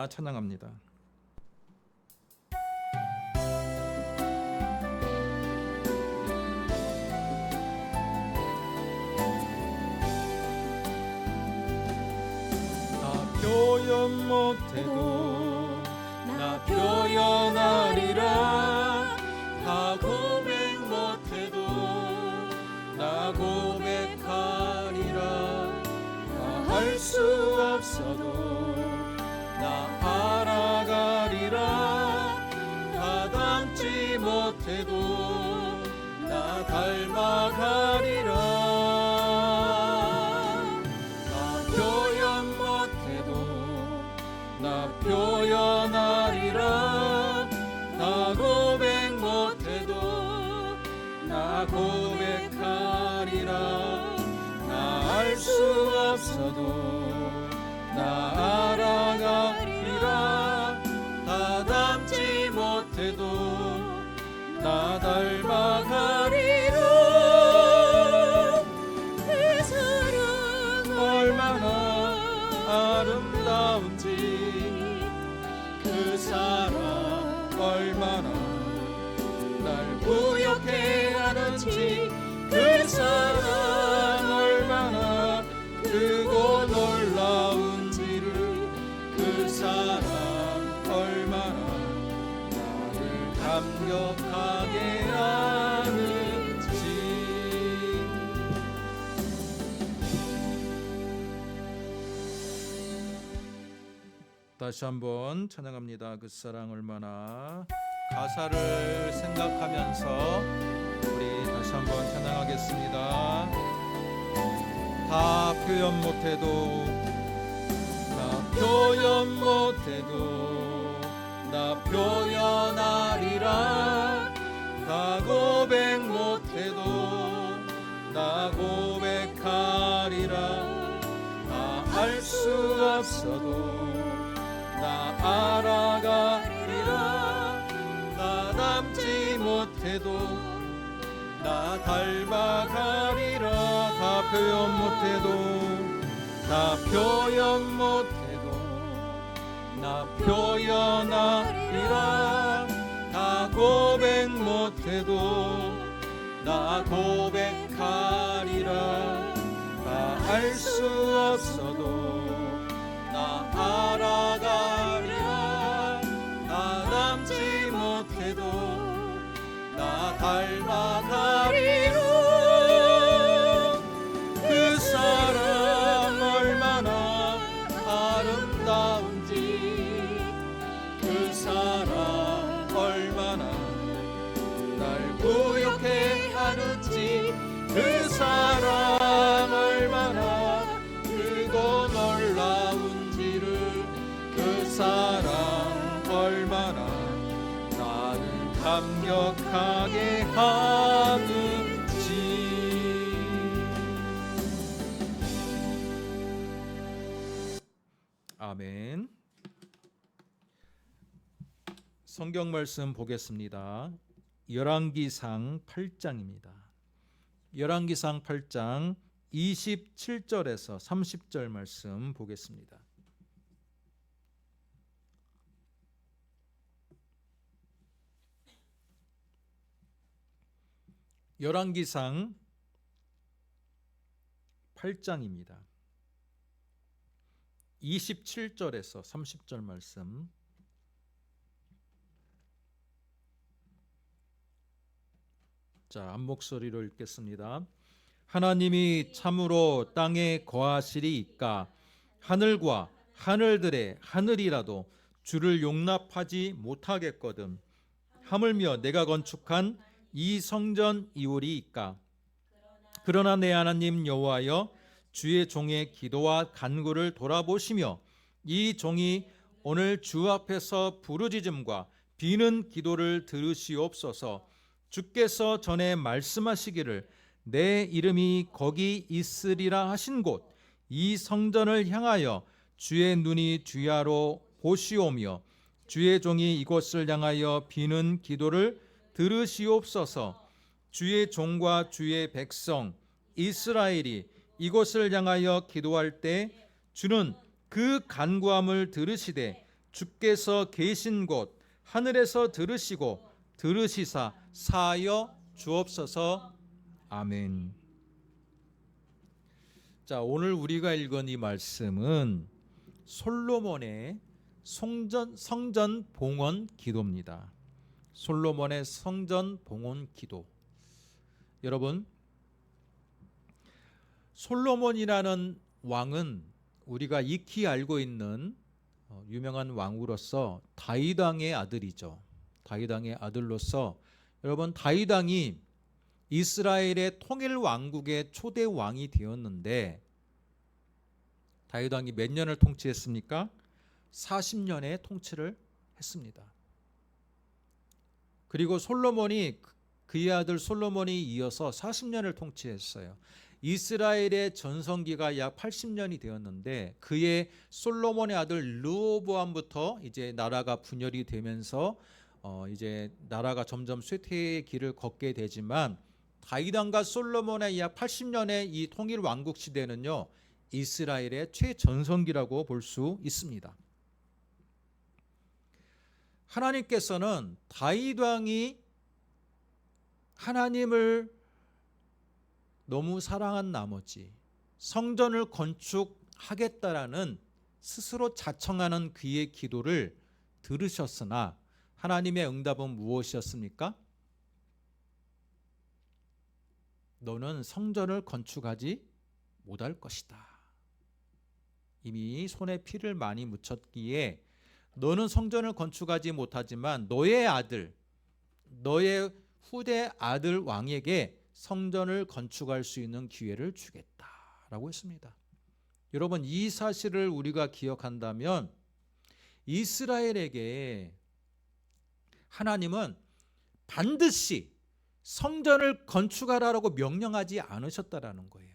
찬양합니다. 나 표현 못해도 나 표현하리라. 다 고백 못해도 나 고백하리라. 나 할 수 없어도 나 알아가리라. 다 닮지 못해도 나 닮아가리라. 나 표현 못해도 나 표현하리라. 나 고백 못해도 나 고백하리라. 나 알 수 없어도 나 알아가리라. 다 닮지 못해도 나 닮아가리라. 그 사랑 얼마나 아름다운지, 그 사랑 얼마나 날 부욕해 하는지, 그 사랑 얼마나 크고 놀라운지를, 그 사랑 얼마나 나를 감격하게 하는지. 다시 한번 찬양합니다. 그 사랑 얼마나. 가사를 생각하면서 우리 다시 한번 찬양하겠습니다. 다 표현 못해도 나 표현 못해도 나 표현하리라. 다 고백 못해도 나 고백하리라. 다 알 수 없어도 나 알아가리라. 다 닮지 못해도 나 닮아가리라. 다 표현 못해도 나 표현 못해도 나 표현하리라. 다 고백 못해도 나 고백하리라. 다 알 수 없어도 나 알아가리라. 다 닮지 못해도 나 닮아가리라. 그 사랑 얼마나 아름다운지, 그 사랑 얼마나 날 부욕해 하는지, 그 사랑 얼마나 크고 놀라운지를, 그 사랑 얼마나 나를 감격하게 하는지. 아멘. 성경 말씀 보겠습니다. 열왕기상 8장입니다. 열왕기상 8장 27절에서 30절 말씀 보겠습니다. 열왕기상 8장입니다. 27절에서 30절 말씀. 자, 한 목소리로 읽겠습니다. 하나님이 참으로 땅에 거하시리이까. 하늘과 하늘들의 하늘이라도 주를 용납하지 못하겠거든. 하물며 내가 건축한 이 성전 이오리이까. 그러나 내 하나님 여호와여, 주의 종의 기도와 간구를 돌아보시며 이 종이 오늘 주 앞에서 부르짖음과 비는 기도를 들으시옵소서. 주께서 전에 말씀하시기를 내 이름이 거기 있으리라 하신 곳 이 성전을 향하여 주의 눈이 주야로 보시오며 주의 종이 이곳을 향하여 비는 기도를 들으시옵소서. 주의 종과 주의 백성 이스라엘이 이곳을 향하여 기도할 때 주는 그 간구함을 들으시되 주께서 계신 곳 하늘에서 들으시고 들으시사 사하여 주옵소서. 아멘. 자, 오늘 우리가 읽은 이 말씀은 솔로몬의 성전 봉헌 기도입니다. 솔로몬의 성전 봉헌 기도. 여러분, 솔로몬이라는 왕은 우리가 익히 알고 있는 유명한 왕으로서 다윗 왕의 아들이죠. 다윗 왕의 아들로서 여러분, 다윗 왕이 이스라엘의 통일 왕국의 초대 왕이 되었는데 다윗 왕이 몇 년을 통치했습니까? 40년의 통치를 했습니다. 그리고 솔로몬이 그의 아들 솔로몬이 이어서 40년을 통치했어요. 이스라엘의 전성기가 약 80년이 되었는데 그의 솔로몬의 아들 르호보암부터 이제 나라가 분열이 되면서 이제 나라가 점점 쇠퇴의 길을 걷게 되지만 다윗 왕과 솔로몬의 약 80년의 이 통일 왕국 시대는요, 이스라엘의 최전성기라고 볼 수 있습니다. 하나님께서는 다윗 왕이 하나님을 너무 사랑한 나머지 성전을 건축하겠다라는 스스로 자청하는 그의 기도를 들으셨으나 하나님의 응답은 무엇이었습니까? 너는 성전을 건축하지 못할 것이다. 이미 손에 피를 많이 묻혔기에 너는 성전을 건축하지 못하지만 너의 아들, 너의 후대 아들 왕에게 성전을 건축할 수 있는 기회를 주겠다라고 했습니다. 여러분, 이 사실을 우리가 기억한다면 이스라엘에게 하나님은 반드시 성전을 건축하라고 명령하지 않으셨다라는 거예요.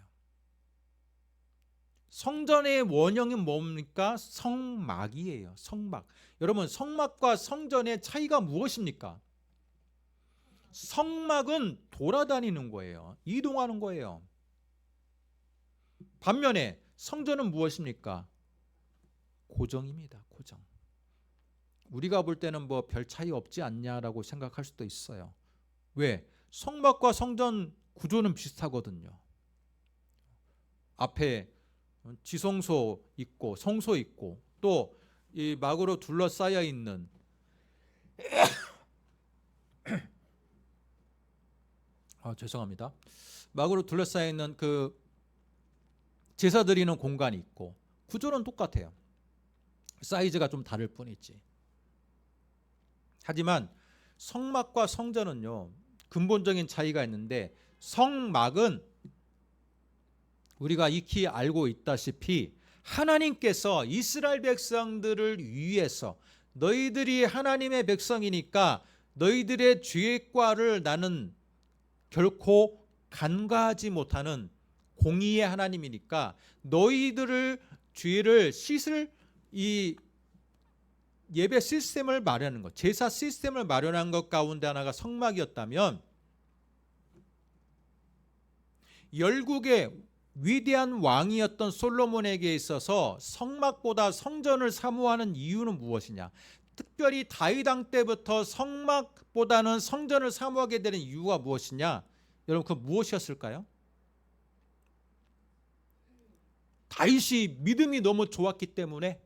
성전의 원형이 뭡니까? 성막이에요. 성막. 여러분, 성막과 성전의 차이가 무엇입니까? 성막은 돌아다니는 거예요. 이동하는 거예요. 반면에 성전은 무엇입니까? 고정입니다. 고정. 우리가 볼 때는 뭐 별 차이 없지 않냐라고 생각할 수도 있어요. 왜? 성막과 성전 구조는 비슷하거든요. 앞에 지성소 있고 성소 있고 또 이 막으로 둘러싸여 있는 죄송합니다. 막으로 둘러싸여 있는 그 제사 드리는 공간이 있고 구조는 똑같아요. 사이즈가 좀 다를 뿐이지. 하지만 성막과 성전은요, 근본적인 차이가 있는데 성막은 우리가 익히 알고 있다시피 하나님께서 이스라엘 백성들을 위해서 너희들이 하나님의 백성이니까 너희들의 죄과를 나는 결코 간과하지 못하는 공의의 하나님이니까 너희들을 죄를 씻을 이 예배 시스템을 마련하는 것, 제사 시스템을 마련한 것 가운데 하나가 성막이었다면 열국의 위대한 왕이었던 솔로몬에게 있어서 성막보다 성전을 사모하는 이유는 무엇이냐? 특별히 다윗 왕 때부터 성막보다는 성전을 사모하게 되는 이유가 무엇이냐? 여러분, 그 무엇이었을까요? 다윗이 믿음이 너무 좋았기 때문에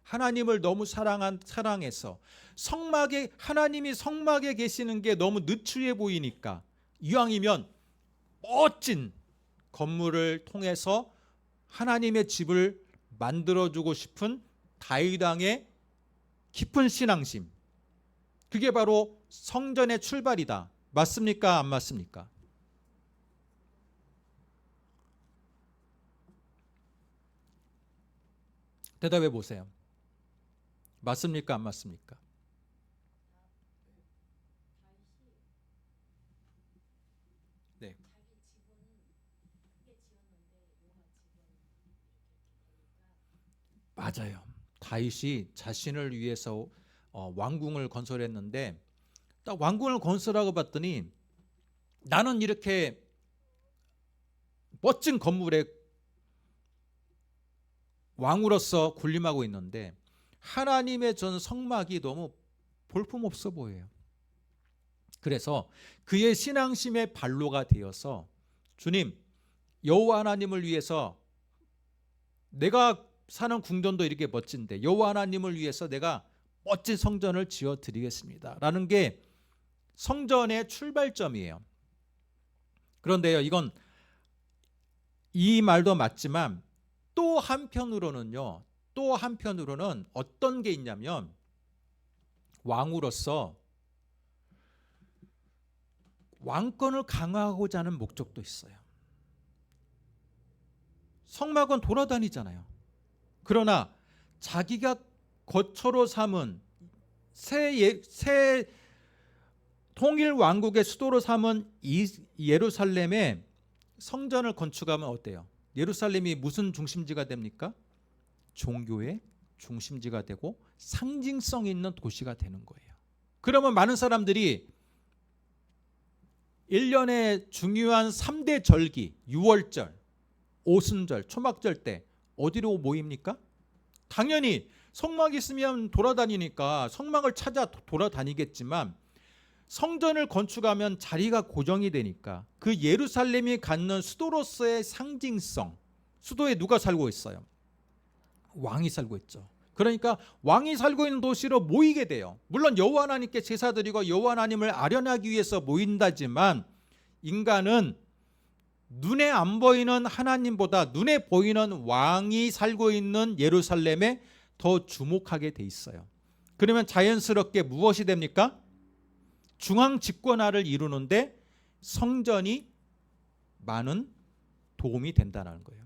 하나님을 너무 사랑해서 성막에 하나님이 성막에 계시는 게 너무 느추해 보이니까 이왕이면 멋진 건물을 통해서 하나님의 집을 만들어주고 싶은 다윗 왕의 깊은 신앙심, 그게 바로 성전의 출발이다. 맞습니까? 안 맞습니까? 대답해 보세요. 맞습니까? 안 맞습니까? 네. 맞아요. 다윗이 자신을 위해서 왕궁을 건설했는데 딱 왕궁을 건설하고 봤더니 나는 이렇게 멋진 건물에 왕으로서 군림하고 있는데 하나님의 전 성막이 너무 볼품없어 보여요. 그래서 그의 신앙심의 발로가 되어서 주님, 여호와 하나님을 위해서 내가 사는 궁전도 이렇게 멋진데 여호와 하나님을 위해서 내가 멋진 성전을 지어 드리겠습니다 라는 게 성전의 출발점이에요. 그런데요, 이건 이 말도 맞지만 또 한편으로는 어떤 게 있냐면 왕으로서 왕권을 강화하고자 하는 목적도 있어요. 성막은 돌아다니잖아요. 그러나 자기가 거처로 삼은 새 통일 왕국의 수도로 삼은 이 예루살렘에 성전을 건축하면 어때요? 예루살렘이 무슨 중심지가 됩니까? 종교의 중심지가 되고 상징성 있는 도시가 되는 거예요. 그러면 많은 사람들이 1년의 중요한 3대 절기, 6월절, 오순절, 초막절 때 어디로 모입니까? 당연히 성막이 있으면 돌아다니니까 성막을 찾아 돌아다니겠지만 성전을 건축하면 자리가 고정이 되니까 그 예루살렘이 갖는 수도로서의 상징성, 수도에 누가 살고 있어요? 왕이 살고 있죠. 그러니까 왕이 살고 있는 도시로 모이게 돼요. 물론 여호와 하나님께 제사드리고 여호와 하나님을 아련하기 위해서 모인다지만 인간은 눈에 안 보이는 하나님보다 눈에 보이는 왕이 살고 있는 예루살렘에 더 주목하게 돼 있어요. 그러면 자연스럽게 무엇이 됩니까? 중앙 집권화를 이루는데 성전이 많은 도움이 된다는 거예요.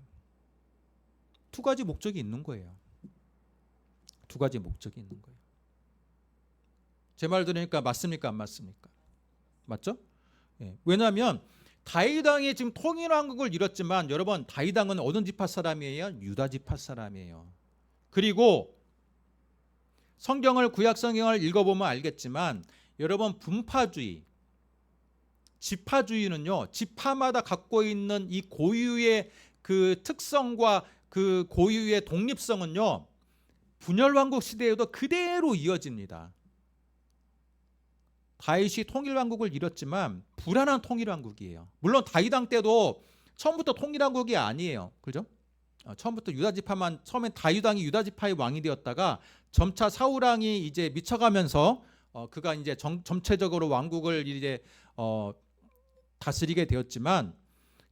두 가지 목적이 있는 거예요. 두 가지 목적이 있는 거예요. 제 말 들으니까 맞습니까? 안 맞습니까? 맞죠? 예. 왜냐하면 다윗 왕이 지금 통일왕국을 이뤘지만 여러분, 다윗 왕은 어느 지파 사람이에요? 유다 지파 사람이에요. 그리고 성경을, 구약 성경을 읽어보면 알겠지만 여러분, 분파주의, 지파주의는요, 지파마다 갖고 있는 이 고유의 그 특성과 그 고유의 독립성은요, 분열왕국 시대에도 그대로 이어집니다. 다윗이 통일왕국을 이뤘지만 불안한 통일왕국이에요. 물론 다윗 왕 때도 처음부터 통일왕국이 아니에요. 그죠? 처음부터 유다지파만, 처음엔 다윗 왕이 유다지파의 왕이 되었다가 점차 사울 왕이 이제 미쳐가면서 그가 이제 전체적으로 왕국을 이제 다스리게 되었지만,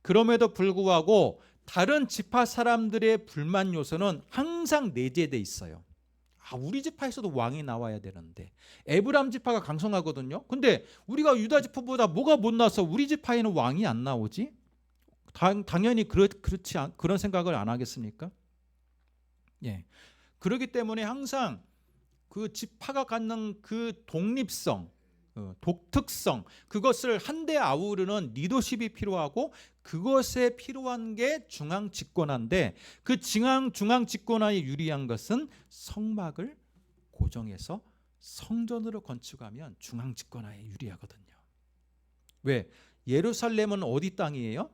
그럼에도 불구하고 다른 지파 사람들의 불만 요소는 항상 내재돼 있어요. 우리 지파에서도 왕이 나와야 되는데, 에브람 지파가 강성하거든요. 근데 우리가 유다 지파보다 뭐가 못나서 우리 지파에는 왕이 안 나오지? 당연히 그런 생각을 안 하겠습니까? 예. 그렇기 때문에 항상 그 지파가 갖는 그 독립성, 독특성, 그것을 한데 아우르는 리더십이 필요하고, 그것에 필요한 게 중앙 집권화인데, 그 중앙 집권화에 유리한 것은 성막을 고정해서 성전으로 건축하면 중앙 집권화에 유리하거든요. 왜? 예루살렘은 어디 땅이에요?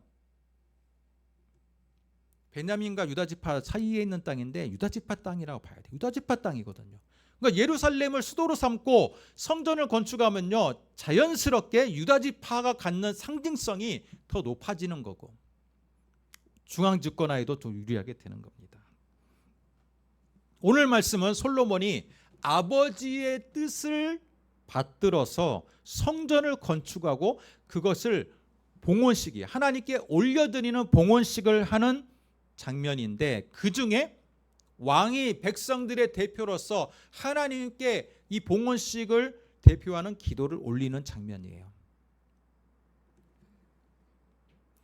베냐민과 유다지파 사이에 있는 땅인데 유다지파 땅이라고 봐야 돼요. 유다지파 땅이거든요. 그러니까 예루살렘을 수도로 삼고 성전을 건축하면요, 자연스럽게 유다지파가 갖는 상징성이 더 높아지는 거고 중앙 집권화에도 좀 유리하게 되는 겁니다. 오늘 말씀은 솔로몬이 아버지의 뜻을 받들어서 성전을 건축하고 그것을 봉헌식이, 하나님께 올려드리는 봉헌식을 하는 장면인데, 그 중에 왕이 백성들의 대표로서 하나님께 이 봉헌식을 대표하는 기도를 올리는 장면이에요.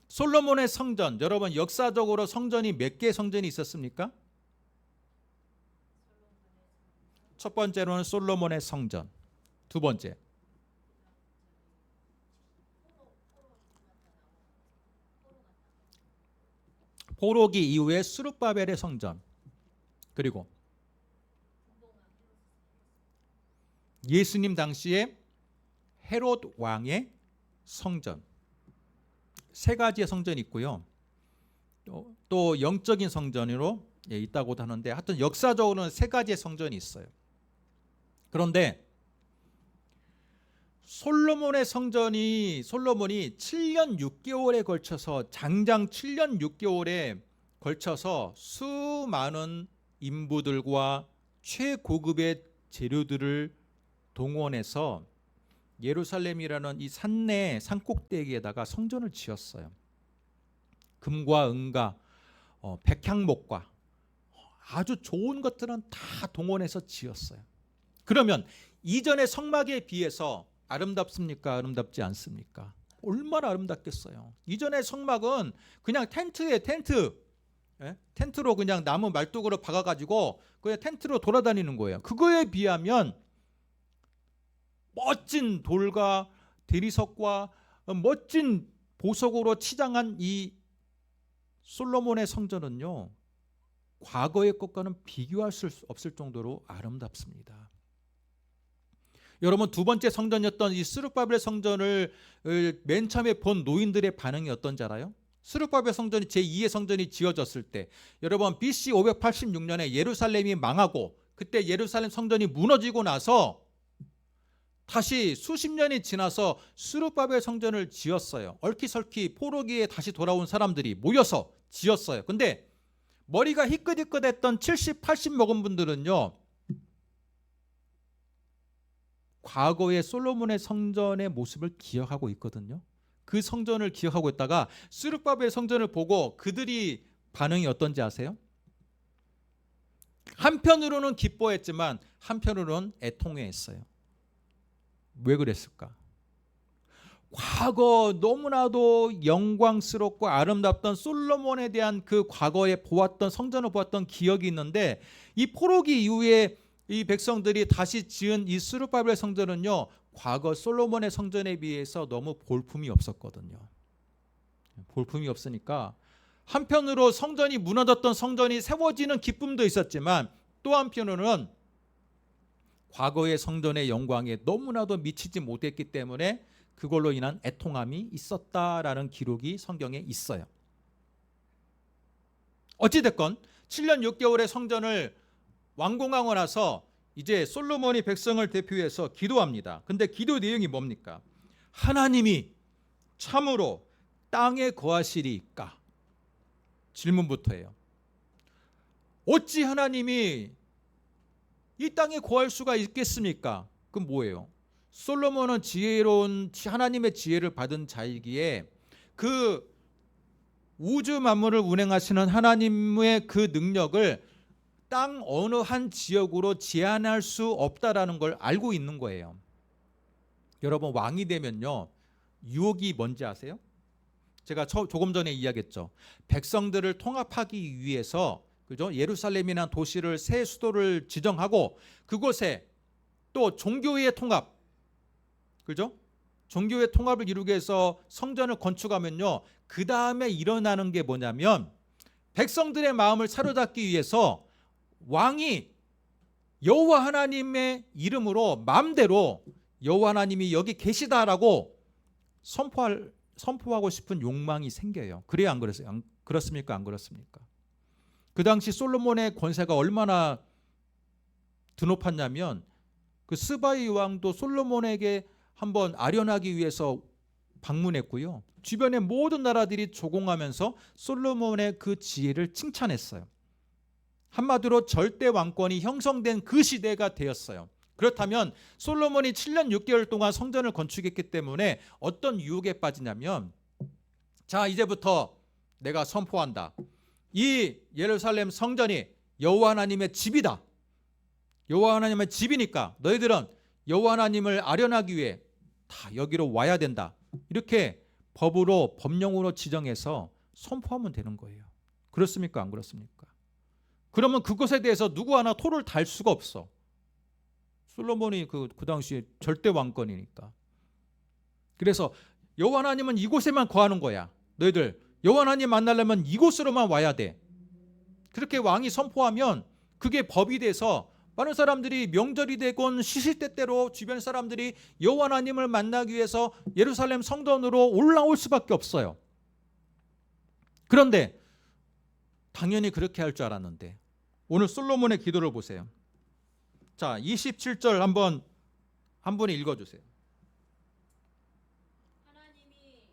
솔로몬의 성전, 여러분 역사적으로 성전이 몇 개의 성전이 있었습니까? 첫 번째로는 솔로몬의 성전, 두 번째 포로기 이후에 스룹바벨의 성전, 그리고 예수님 당시에 헤롯 왕의 성전, 세 가지의 성전이 있고요. 또 영적인 성전으로 있다고도 하는데 하여튼 역사적으로는 세 가지의 성전이 있어요. 그런데 솔로몬이 7년 6개월에 걸쳐서 장장 7년 6개월에 걸쳐서 수많은 인부들과 최고급의 재료들을 동원해서 예루살렘이라는 이 산내 산꼭대기에다가 성전을 지었어요. 금과 은과 백향목과 아주 좋은 것들은 다 동원해서 지었어요. 그러면 이전의 성막에 비해서 아름답습니까? 아름답지 않습니까? 얼마나 아름답겠어요. 이전의 성막은 그냥 텐트에 텐트, 텐트로 그냥 나무 말뚝으로 박아가지고 그냥 텐트로 돌아다니는 거예요. 그거에 비하면 멋진 돌과 대리석과 멋진 보석으로 치장한 이 솔로몬의 성전은요, 과거의 것과는 비교할 수 없을 정도로 아름답습니다. 여러분, 두 번째 성전이었던 이 스룹바벨 성전을 맨 처음에 본 노인들의 반응이 어떤지 알아요? 스룹바벨 성전이 제2의 성전이 지어졌을 때, 여러분 BC 586년에 예루살렘이 망하고 그때 예루살렘 성전이 무너지고 나서 다시 수십 년이 지나서 스룹바벨 성전을 지었어요. 얼키설키 포로기에 다시 돌아온 사람들이 모여서 지었어요. 근데 머리가 희끗희끗했던 70, 80 먹은 분들은요, 과거의 솔로몬의 성전의 모습을 기억하고 있거든요. 그 성전을 기억하고 있다가 스룹바벨 성전을 보고 그들이 반응이 어떤지 아세요? 한편으로는 기뻐했지만 한편으로는 애통해했어요. 왜 그랬을까? 과거 너무나도 영광스럽고 아름답던 솔로몬에 대한 그 과거에 보았던 성전을 보았던 기억이 있는데, 이 포로기 이후에 이 백성들이 다시 지은 이 스룹바벨 성전은요, 과거 솔로몬의 성전에 비해서 너무 볼품이 없었거든요. 볼품이 없으니까 한편으로 성전이 무너졌던 성전이 세워지는 기쁨도 있었지만, 또 한편으로는 과거의 성전의 영광에 너무나도 미치지 못했기 때문에 그걸로 인한 애통함이 있었다라는 기록이 성경에 있어요. 어찌됐건 7년 6개월의 성전을 완공하고 나서 이제 솔로몬이 백성을 대표해서 기도합니다. 근데 기도 내용이 뭡니까? 하나님이 참으로 땅에 거하시리까? 질문부터예요. 어찌 하나님이 이 땅에 거할 수가 있겠습니까? 그럼 뭐예요? 솔로몬은 지혜로운 하나님의 지혜를 받은 자이기에 그 우주 만물을 운행하시는 하나님의 그 능력을 땅 어느 한 지역으로 제한할 수 없다라는 걸 알고 있는 거예요. 여러분, 왕이 되면요, 유혹이 뭔지 아세요? 제가 조금 전에 이야기했죠. 백성들을 통합하기 위해서, 그죠? 예루살렘이라는 도시를 새 수도를 지정하고 그곳에 또 종교의 통합, 그죠? 종교의 통합을 이루기 위해서 성전을 건축하면요, 그 다음에 일어나는 게 뭐냐면, 백성들의 마음을 사로잡기 위해서 왕이 여호와 하나님의 이름으로 마음대로 여호와 하나님이 여기 계시다라고 선포하고 싶은 욕망이 생겨요. 그래야 안 그러세요? 그렇습니까? 안 그렇습니까? 그 당시 솔로몬의 권세가 얼마나 드높았냐면, 그 스바이 왕도 솔로몬에게 한번 아련하기 위해서 방문했고요, 주변의 모든 나라들이 조공하면서 솔로몬의 그 지혜를 칭찬했어요. 한마디로 절대 왕권이 형성된 그 시대가 되었어요. 그렇다면 솔로몬이 7년 6개월 동안 성전을 건축했기 때문에 어떤 유혹에 빠지냐면, 자, 이제부터 내가 선포한다. 이 예루살렘 성전이 여호와 하나님의 집이다. 여호와 하나님의 집이니까 너희들은 여호와 하나님을 아련하기 위해 다 여기로 와야 된다. 이렇게 법으로, 법령으로 지정해서 선포하면 되는 거예요. 그렇습니까? 안 그렇습니까? 그러면 그것에 대해서 누구 하나 토를 달 수가 없어. 솔로몬이 그 당시에 절대 왕권이니까. 그래서 여호와 하나님은 이곳에만 거하는 거야. 너희들 여호와 하나님 만나려면 이곳으로만 와야 돼. 그렇게 왕이 선포하면 그게 법이 돼서 많은 사람들이 명절이 되건 시시때때로 주변 사람들이 여호와 하나님을 만나기 위해서 예루살렘 성전으로 올라올 수밖에 없어요. 그런데 당연히 그렇게 할 줄 알았는데 오늘 솔로몬의 기도를 보세요. 자, 27절 한 분이 읽어주세요. 하나님이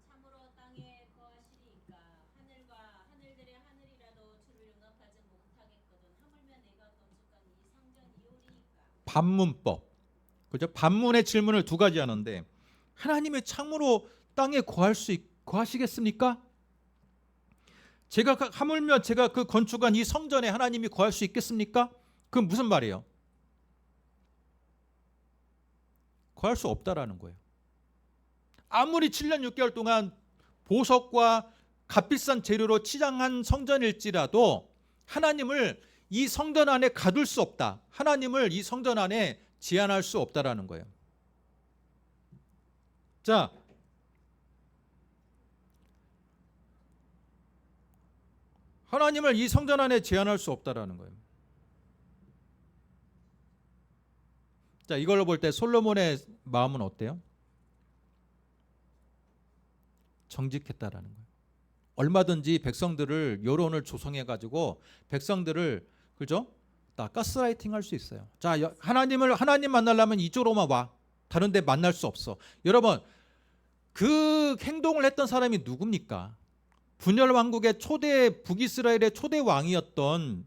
참으로 땅에 거하시리이까 하늘과 하늘들의 하늘이라도 주를 용납하지 못하겠거든 하물며 내가 건축한 이 성전이오리이까. 반문법. 그죠? 반문의 질문을 두 가지 하는데 하나님의 참으로 땅에 거하시겠습니까? 하물며 제가 그 건축한 이 성전에 하나님이 거할 수 있겠습니까? 그건 무슨 말이에요? 거할 수 없다라는 거예요. 아무리 7년 6개월 동안 보석과 값비싼 재료로 치장한 성전일지라도 하나님을 이 성전 안에 가둘 수 없다. 하나님을 이 성전 안에 제한할 수 없다라는 거예요. 자, 하나님을 이 성전 안에 제한할 수 없다라는 거예요. 자, 이걸로 볼 때 솔로몬의 마음은 어때요? 정직했다라는 거예요. 얼마든지 백성들을 여론을 조성해 가지고 백성들을 그죠? 다 가스라이팅 할 수 있어요. 자, 하나님 만나려면 이쪽으로만 와. 다른 데 만날 수 없어. 여러분, 그 행동을 했던 사람이 누굽니까? 분열 왕국의 북이스라엘의 초대 왕이었던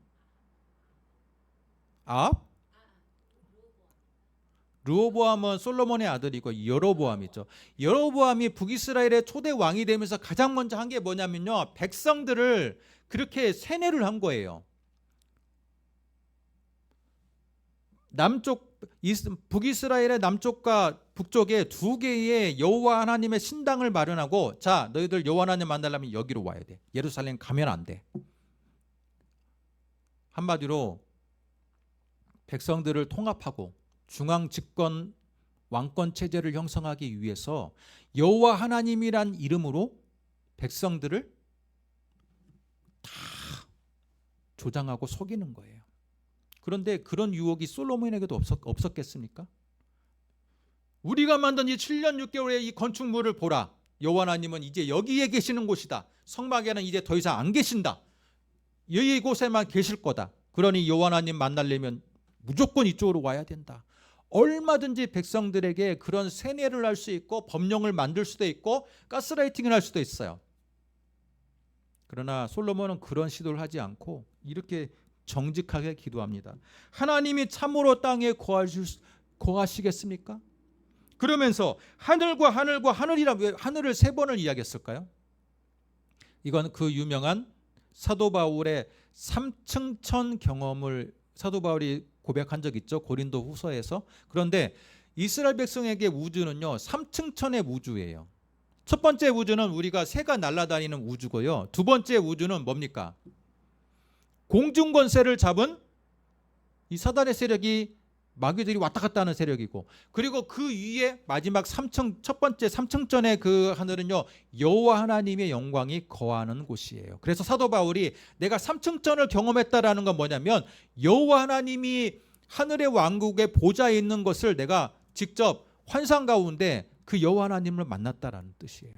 르호보암은 솔로몬의 아들이고 여로보암이죠. 여로보암이 북이스라엘의 초대 왕이 되면서 가장 먼저 한 게 뭐냐면요, 백성들을 그렇게 세뇌를 한 거예요. 북이스라엘의 남쪽과 북쪽에 두 개의 여호와 하나님의 신당을 마련하고, 자, 너희들 여호와 하나님 만나려면 여기로 와야 돼. 예루살렘 가면 안 돼. 한마디로 백성들을 통합하고 중앙 집권 왕권 체제를 형성하기 위해서 여호와 하나님이란 이름으로 백성들을 다 조장하고 속이는 거예요. 그런데 그런 유혹이 솔로몬에게도 없었겠습니까? 우리가 만든 이 7년 6개월의 이 건축물을 보라. 여호와 하나님은 이제 여기에 계시는 곳이다. 성막에는 이제 더 이상 안 계신다. 이곳에만 계실 거다. 그러니 여호와 하나님 만나려면 무조건 이쪽으로 와야 된다. 얼마든지 백성들에게 그런 세뇌를 할 수 있고 법령을 만들 수도 있고 가스라이팅을 할 수도 있어요. 그러나 솔로몬은 그런 시도를 하지 않고 이렇게 정직하게 기도합니다. 하나님이 참으로 땅에 거하시겠습니까? 그러면서 하늘과 하늘이라 왜 하늘을 세 번을 이야기했을까요? 이건 그 유명한 사도 바울의 3층천 경험을 사도 바울이 고백한 적 있죠. 고린도 후서에서. 그런데 이스라엘 백성에게 우주는요, 3층천의 우주예요. 첫 번째 우주는 우리가 새가 날아다니는 우주고요. 두 번째 우주는 뭡니까? 공중 권세를 잡은 이 사단의 세력이, 마귀들이 왔다 갔다 하는 세력이고, 그리고 그 위에 마지막 첫 번째 3층전의 그 하늘은요, 여호와 하나님의 영광이 거하는 곳이에요. 그래서 사도 바울이 내가 3층전을 경험했다라는 건 뭐냐면 여호와 하나님이 하늘의 왕국의 보좌에 있는 것을 내가 직접 환상 가운데 그 여호와 하나님을 만났다라는 뜻이에요.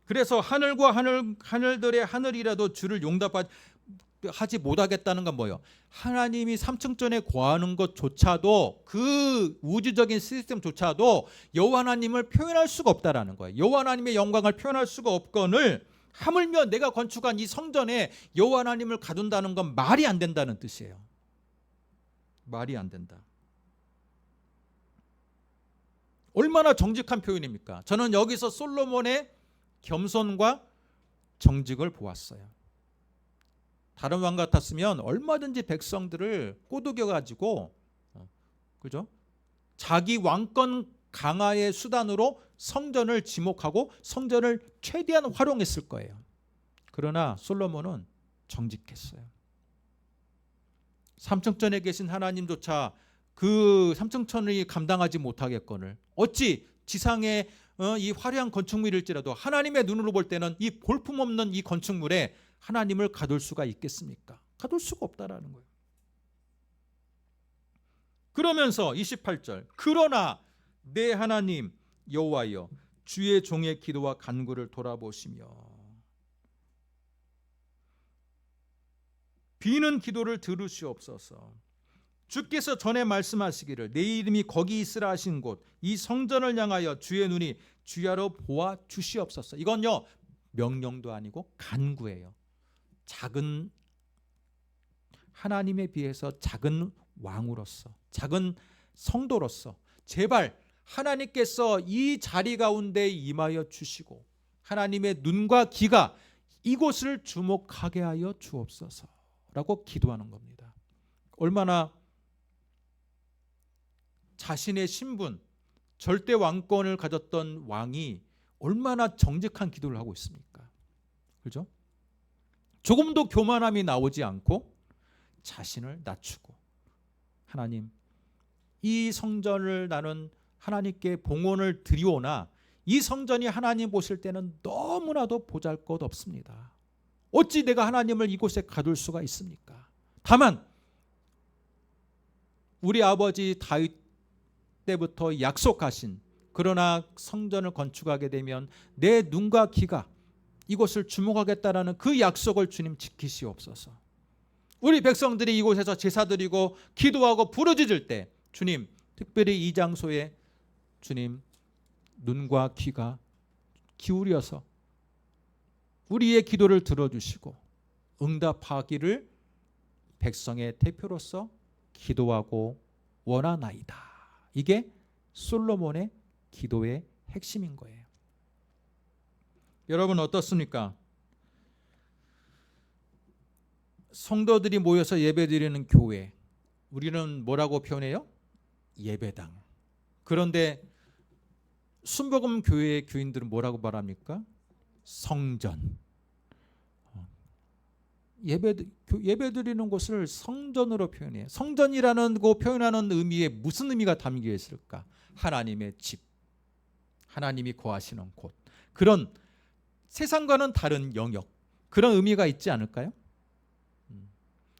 그래서 하늘과 하늘들의 하늘이라도 주를 용납하지 못하겠다는 건 뭐예요? 하나님이 3층전에 거하는 것조차도, 그 우주적인 시스템조차도 여호와 하나님을 표현할 수가 없다라는 거예요. 여호와 하나님의 영광을 표현할 수가 없거늘 하물며 내가 건축한 이 성전에 여호와 하나님을 가둔다는 건 말이 안 된다는 뜻이에요. 말이 안 된다. 얼마나 정직한 표현입니까? 저는 여기서 솔로몬의 겸손과 정직을 보았어요. 다른 왕 같았으면 얼마든지 백성들을 꼬드겨 가지고, 그죠? 자기 왕권 강화의 수단으로 성전을 지목하고 성전을 최대한 활용했을 거예요. 그러나 솔로몬은 정직했어요. 3층전에 계신 하나님조차 그 3층천이 감당하지 못하겠거늘 어찌 지상의 이 화려한 건축물일지라도 하나님의 눈으로 볼 때는 이 볼품없는 이 건축물에 하나님을 가둘 수가 있겠습니까? 가둘 수가 없다라는 거예요. 그러면서 28절, 그러나 내 하나님 여호와여, 주의 종의 기도와 간구를 돌아보시며 비는 기도를 들으시옵소서. 주께서 전에 말씀하시기를 내 이름이 거기 있으라 하신 곳 이 성전을 향하여 주의 눈이 주야로 보아 주시옵소서. 이건요 명령도 아니고 간구예요. 작은 하나님에 비해서 작은 왕으로서, 작은 성도로서 제발 하나님께서 이 자리 가운데 임하여 주시고 하나님의 눈과 귀가 이곳을 주목하게 하여 주옵소서라고 기도하는 겁니다. 얼마나 자신의 신분, 절대 왕권을 가졌던 왕이 얼마나 정직한 기도를 하고 있습니까? 그렇죠? 조금도 교만함이 나오지 않고 자신을 낮추고 하나님, 이 성전을 나는 하나님께 봉헌을 드리오나 이 성전이 하나님 보실 때는 너무나도 보잘것없습니다. 어찌 내가 하나님을 이곳에 가둘 수가 있습니까? 다만 우리 아버지 다윗 때부터 약속하신, 그러나 성전을 건축하게 되면 내 눈과 귀가 이곳을 주목하겠다라는 그 약속을 주님 지키시옵소서. 우리 백성들이 이곳에서 제사 드리고 기도하고 부르짖을 때 주님 특별히 이 장소에 주님 눈과 귀가 기울여서 우리의 기도를 들어주시고 응답하기를 백성의 대표로서 기도하고 원하나이다. 이게 솔로몬의 기도의 핵심인 거예요. 여러분 어떻습니까? 성도들이 모여서 예배드리는 교회, 우리는 뭐라고 표현해요? 예배당. 그런데 순복음 교회의 교인들은 뭐라고 말합니까? 성전. 예배드리는 곳을 성전으로 표현해요. 성전이라는 거 표현하는 의미에 무슨 의미가 담겨 있을까? 하나님의 집, 하나님이 거하시는 곳, 그런 세상과는 다른 영역, 그런 의미가 있지 않을까요?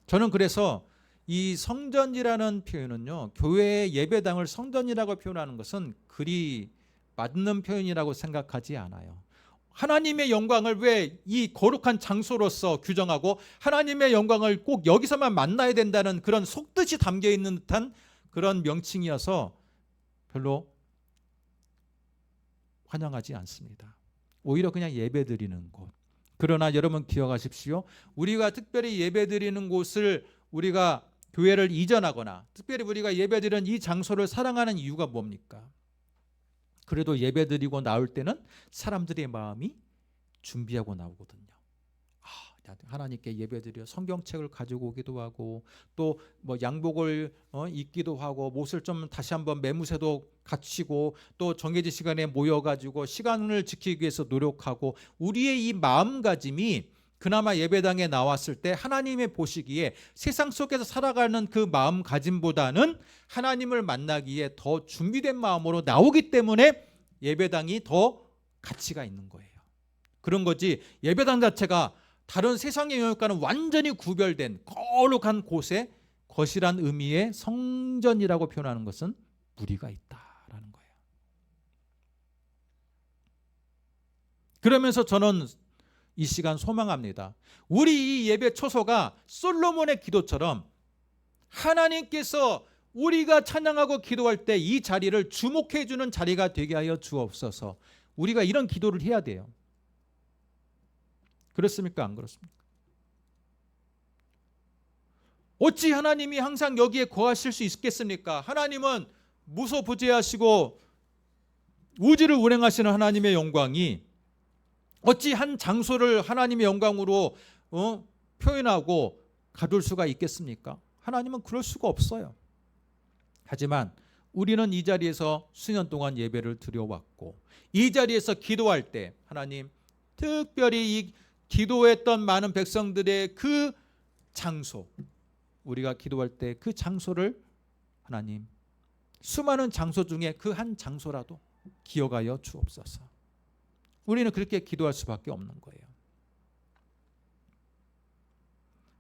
저는 그래서 이 성전이라는 표현은요, 교회의 예배당을 성전이라고 표현하는 것은 그리 맞는 표현이라고 생각하지 않아요. 하나님의 영광을 왜 이 거룩한 장소로서 규정하고 하나님의 영광을 꼭 여기서만 만나야 된다는 그런 속뜻이 담겨 있는 듯한 그런 명칭이어서 별로 환영하지 않습니다. 오히려 그냥 예배드리는 곳. 그러나 여러분 기억하십시오. 우리가 특별히 예배드리는 곳을 우리가 교회를 이전하거나 특별히 우리가 예배드리는 이 장소를 사랑하는 이유가 뭡니까? 그래도 예배드리고 나올 때는 사람들의 마음이 준비하고 나오거든요. 하나님께 예배드려 성경책을 가지고 오기도 하고 또 뭐 양복을 입기도 하고 못을 좀 다시 한번 매무새도 갖추고 또 정해진 시간에 모여가지고 시간을 지키기 위해서 노력하고 우리의 이 마음가짐이 그나마 예배당에 나왔을 때 하나님의 보시기에 세상 속에서 살아가는 그 마음가짐보다는 하나님을 만나기에 더 준비된 마음으로 나오기 때문에 예배당이 더 가치가 있는 거예요. 그런 거지 예배당 자체가 다른 세상의 영역과는 완전히 구별된 거룩한 곳에 거실한 의미의 성전이라고 표현하는 것은 무리가 있다라는 거예요. 그러면서 저는 이 시간 소망합니다. 우리 이 예배 초소가 솔로몬의 기도처럼 하나님께서 우리가 찬양하고 기도할 때 이 자리를 주목해 주는 자리가 되게 하여 주옵소서. 우리가 이런 기도를 해야 돼요. 그렇습니까? 안 그렇습니까? 어찌 하나님이 항상 여기에 거하실 수 있겠습니까? 하나님은 무소부재하시고 우주를 운행하시는 하나님의 영광이 어찌 한 장소를 하나님의 영광으로 표현하고 가둘 수가 있겠습니까? 하나님은 그럴 수가 없어요. 하지만 우리는 이 자리에서 수년 동안 예배를 드려왔고 이 자리에서 기도할 때 하나님 특별히 이 기도했던 많은 백성들의 그 장소, 우리가 기도할 때 그 장소를 하나님 수많은 장소 중에 그 한 장소라도 기억하여 주옵소서. 우리는 그렇게 기도할 수밖에 없는 거예요.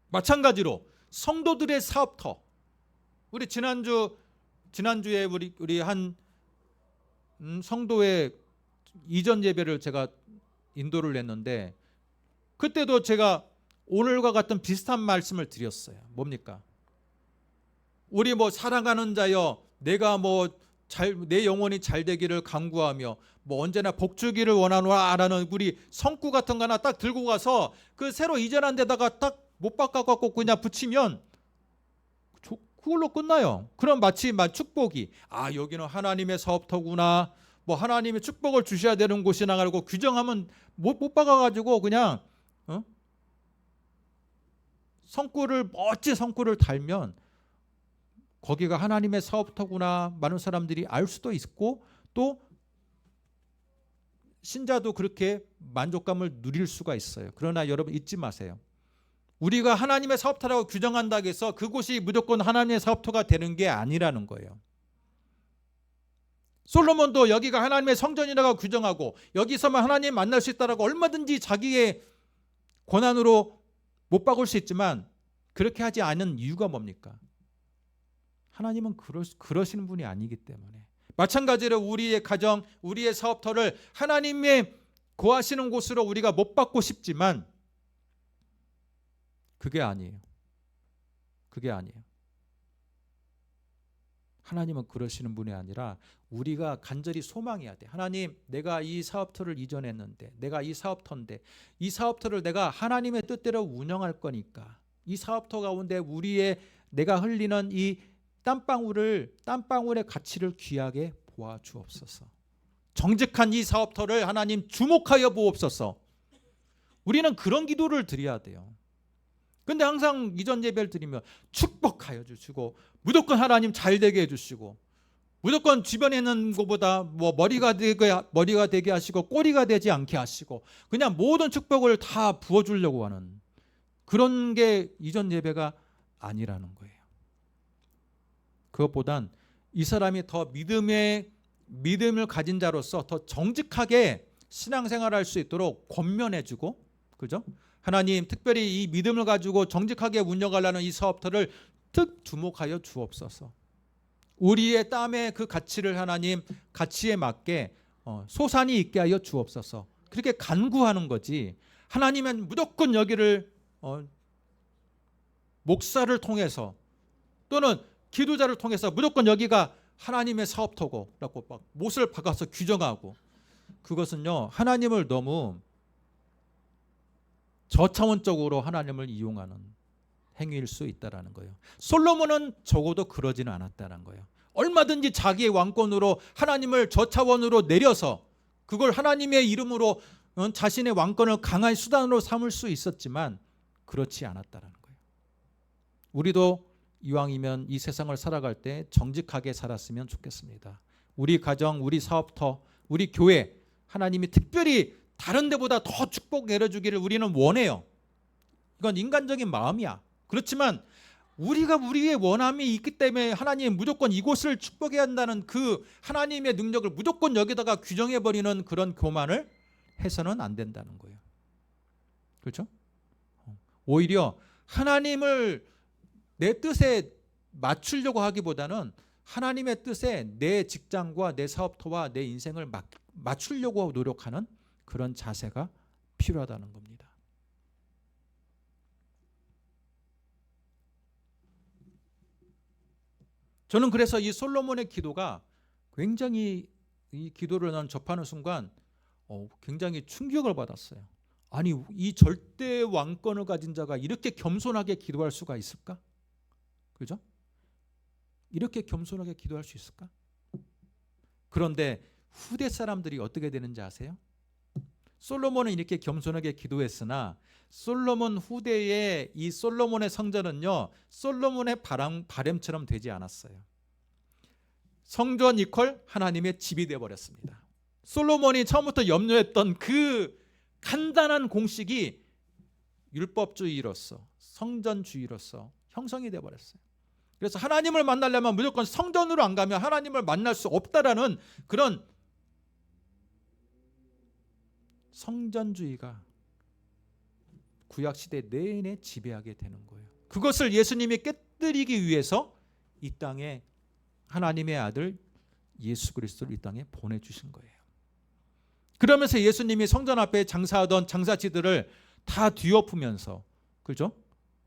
마찬가지로 성도들의 사업터, 우리 지난주에 우리 한 성도의 이전 예배를 제가 인도를 했는데 그때도 제가 오늘과 같은 비슷한 말씀을 드렸어요. 뭡니까? 우리 뭐 사랑하는 자여, 내가 내 영혼이 잘 되기를 간구하며 언제나 복주기를 원하노라라는 우리 성구 같은 거 하나 딱 들고 가서 그 새로 이전한 데다가 딱 못 바꿔갖고 그냥 붙이면 그걸로 끝나요. 그럼 마치 축복이 여기는 하나님의 사업터구나, 하나님의 축복을 주셔야 되는 곳이나 하고 규정하면 못 박아가지고 그냥 성구를 멋진 성구를 달면 거기가 하나님의 사업터구나 많은 사람들이 알 수도 있고 또 신자도 그렇게 만족감을 누릴 수가 있어요. 그러나 여러분 잊지 마세요. 우리가 하나님의 사업터라고 규정한다고 해서 그곳이 무조건 하나님의 사업터가 되는 게 아니라는 거예요. 솔로몬도 여기가 하나님의 성전이라고 규정하고 여기서만 하나님 만날 수 있다라고 얼마든지 자기의 권한으로 못 박을 수 있지만 그렇게 하지 않은 이유가 뭡니까? 하나님은 그러시는 분이 아니기 때문에. 마찬가지로 우리의 가정, 우리의 사업터를 하나님의 거하시는 곳으로 우리가 못 받고 싶지만 그게 아니에요. 그게 아니에요. 하나님은 그러시는 분이 아니라 우리가 간절히 소망해야 돼. 하나님, 내가 이 사업터를 이전했는데, 내가 이 사업터인데, 이 사업터를 내가 하나님의 뜻대로 운영할 거니까 이 사업터 가운데 내가 흘리는 이 땀방울의 가치를 귀하게 보아 주옵소서. 정직한 이 사업터를 하나님 주목하여 보옵소서. 우리는 그런 기도를 드려야 돼요. 근데 항상 이전 예배를 드리면 축복하여 주시고 무조건 하나님 잘 되게 해주시고 무조건 주변에 있는 것보다 머리가 되게 하시고 꼬리가 되지 않게 하시고 그냥 모든 축복을 다 부어주려고 하는 그런 게 이전 예배가 아니라는 거예요. 그것보단 이 사람이 더 믿음을 가진 자로서 더 정직하게 신앙생활할 수 있도록 권면해주고, 그죠? 하나님 특별히 이 믿음을 가지고 정직하게 운영하려는 이 사업터를 특 주목하여 주옵소서. 우리의 땀의 그 가치를 하나님 가치에 맞게 소산이 있게 하여 주옵소서. 그렇게 간구하는 거지. 하나님은 무조건 여기를 목사를 통해서 또는 기도자를 통해서 무조건 여기가 하나님의 사업터고 라고 막 못을 박아서 규정하고, 그것은요 하나님을 너무 저차원적으로 하나님을 이용하는 행위일 수 있다라는 거예요. 솔로몬은 적어도 그러지는 않았다는 거예요. 얼마든지 자기의 왕권으로 하나님을 저차원으로 내려서 그걸 하나님의 이름으로 자신의 왕권을 강한 수단으로 삼을 수 있었지만 그렇지 않았다라는 거예요. 우리도 이왕이면 이 세상을 살아갈 때 정직하게 살았으면 좋겠습니다. 우리 가정, 우리 사업터, 우리 교회 하나님이 특별히 다른 데보다 더 축복 내려주기를 우리는 원해요. 이건 인간적인 마음이야. 그렇지만 우리의 원함이 있기 때문에 하나님 무조건 이곳을 축복해야 한다는 그 하나님의 능력을 무조건 여기다가 규정해버리는 그런 교만을 해서는 안 된다는 거예요. 그렇죠? 오히려 하나님을 내 뜻에 맞추려고 하기보다는 하나님의 뜻에 내 직장과 내 사업터와 내 인생을 맞추려고 노력하는 그런 자세가 필요하다는 겁니다. 저는 그래서 이 솔로몬의 기도가 굉장히 이 기도를 난 접하는 순간 굉장히 충격을 받았어요. 아니 이 절대 왕권을 가진 자가 이렇게 겸손하게 기도할 수가 있을까? 그죠? 이렇게 겸손하게 기도할 수 있을까? 그런데 후대 사람들이 어떻게 되는지 아세요? 솔로몬은 이렇게 겸손하게 기도했으나 솔로몬 후대의 이 솔로몬의 성전은요 솔로몬의 바램처럼 되지 않았어요. 성전 이퀄 하나님의 집이 되어버렸습니다. 솔로몬이 처음부터 염려했던 그 간단한 공식이 율법주의로서 성전주의로서 형성이 되어버렸어요. 그래서 하나님을 만나려면 무조건 성전으로 안 가면 하나님을 만날 수 없다라는 그런 성전주의가 구약시대 내내 지배하게 되는 거예요. 그것을 예수님이 깨뜨리기 위해서 이 땅에 하나님의 아들 예수 그리스도를 이 땅에 보내주신 거예요. 그러면서 예수님이 성전 앞에 장사하던 장사치들을 다 뒤엎으면서, 그죠?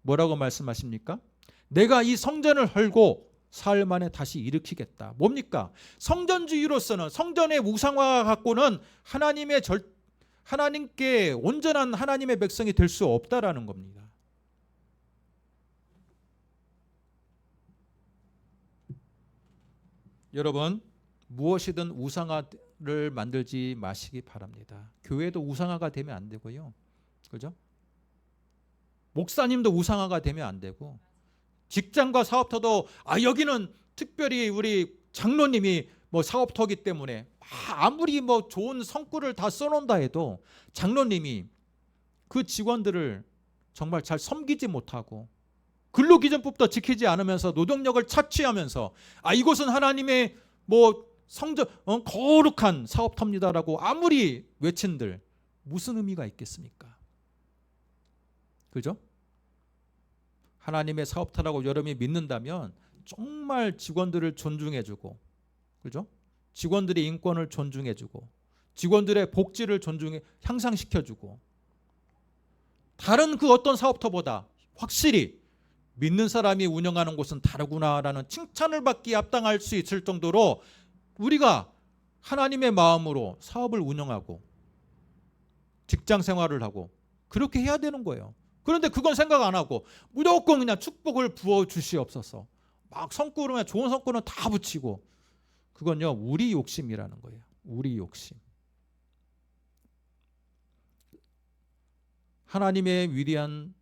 뭐라고 말씀하십니까? 내가 이 성전을 헐고 사흘 만에 다시 일으키겠다. 뭡니까? 성전주의로서는, 성전의 우상화 갖고는 하나님께 온전한 하나님의 백성이 될 수 없다라는 겁니다. 여러분, 무엇이든 우상화를 만들지 마시기 바랍니다. 교회도 우상화가 되면 안 되고요. 그죠? 목사님도 우상화가 되면 안 되고, 직장과 사업터도 여기는 특별히 우리 장로님이 뭐 사업터기 때문에 아무리 뭐 좋은 성구를 다 써놓는다 해도 장로님이 그 직원들을 정말 잘 섬기지 못하고 근로기준법도 지키지 않으면서 노동력을 착취하면서 이곳은 하나님의 뭐 성전 거룩한 사업터입니다라고 아무리 외친들 무슨 의미가 있겠습니까? 그죠? 하나님의 사업터라고 여러분이 믿는다면 정말 직원들을 존중해주고, 그죠? 직원들의 인권을 존중해주고, 직원들의 복지를 향상시켜주고, 다른 그 어떤 사업터보다 확실히 믿는 사람이 운영하는 곳은 다르구나라는 칭찬을 받기에 합당할 수 있을 정도로 우리가 하나님의 마음으로 사업을 운영하고 직장 생활을 하고 그렇게 해야 되는 거예요. 그런데 그건 생각 안 하고 무조건 그냥 축복을 부어 주시옵소서, 막 성구로면 좋은 성구는 다 붙이고, 그건요 우리 욕심이라는 거예요. 우리 욕심. 하나님의 위대한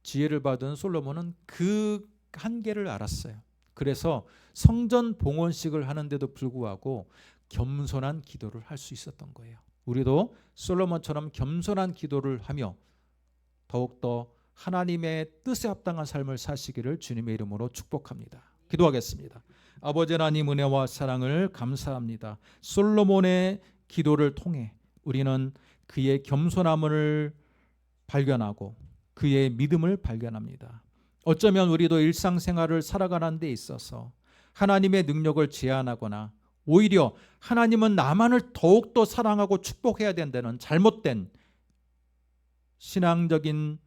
지혜를 받은 솔로몬은 그 한계를 알았어요. 그래서 성전 봉헌식을 하는데도 불구하고 겸손한 기도를 할 수 있었던 거예요. 우리도 솔로몬처럼 겸손한 기도를 하며 더욱더 하나님의 뜻에 합당한 삶을 사시기를 주님의 이름으로 축복합니다. 기도하겠습니다. 아버지 하나님, 은혜와 사랑을 감사합니다. 솔로몬의 기도를 통해 우리는 그의 겸손함을 발견하고 그의 믿음을 발견합니다. 어쩌면 우리도 일상생활을 살아가는 데 있어서 하나님의 능력을 제한하거나 오히려 하나님은 나만을 더욱더 사랑하고 축복해야 된다는 잘못된 신앙적인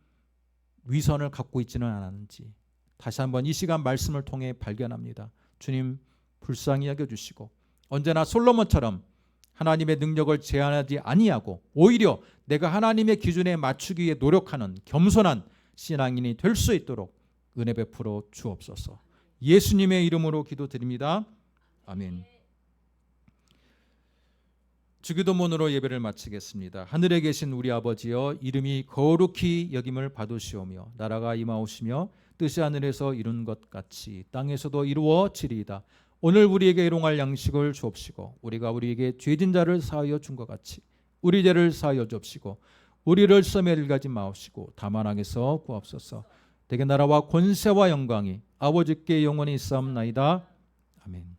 위선을 갖고 있지는 않았는지 다시 한번 이 시간 말씀을 통해 발견합니다. 주님, 불쌍히 여겨주시고 언제나 솔로몬처럼 하나님의 능력을 제한하지 아니하고 오히려 내가 하나님의 기준에 맞추기 위해 노력하는 겸손한 신앙인이 될 수 있도록 은혜 베풀어 주옵소서. 예수님의 이름으로 기도드립니다. 아멘. 주기도문으로 예배를 마치겠습니다. 하늘에 계신 우리 아버지여, 이름이 거룩히 여김을 받으시오며 나라가 임하오시며 뜻이 하늘에서 이룬 것 같이 땅에서도 이루어지리이다. 오늘 우리에게 일용할 양식을 주옵시고 우리가 우리에게 죄진 자를 사하여 준 것 같이 우리 죄를 사하여 주옵시고 우리를 시험에 들게 마옵시고 다만 악에서 구하옵소서. 대개 나라와 권세와 영광이 아버지께 영원히 있사옵나이다. 아멘.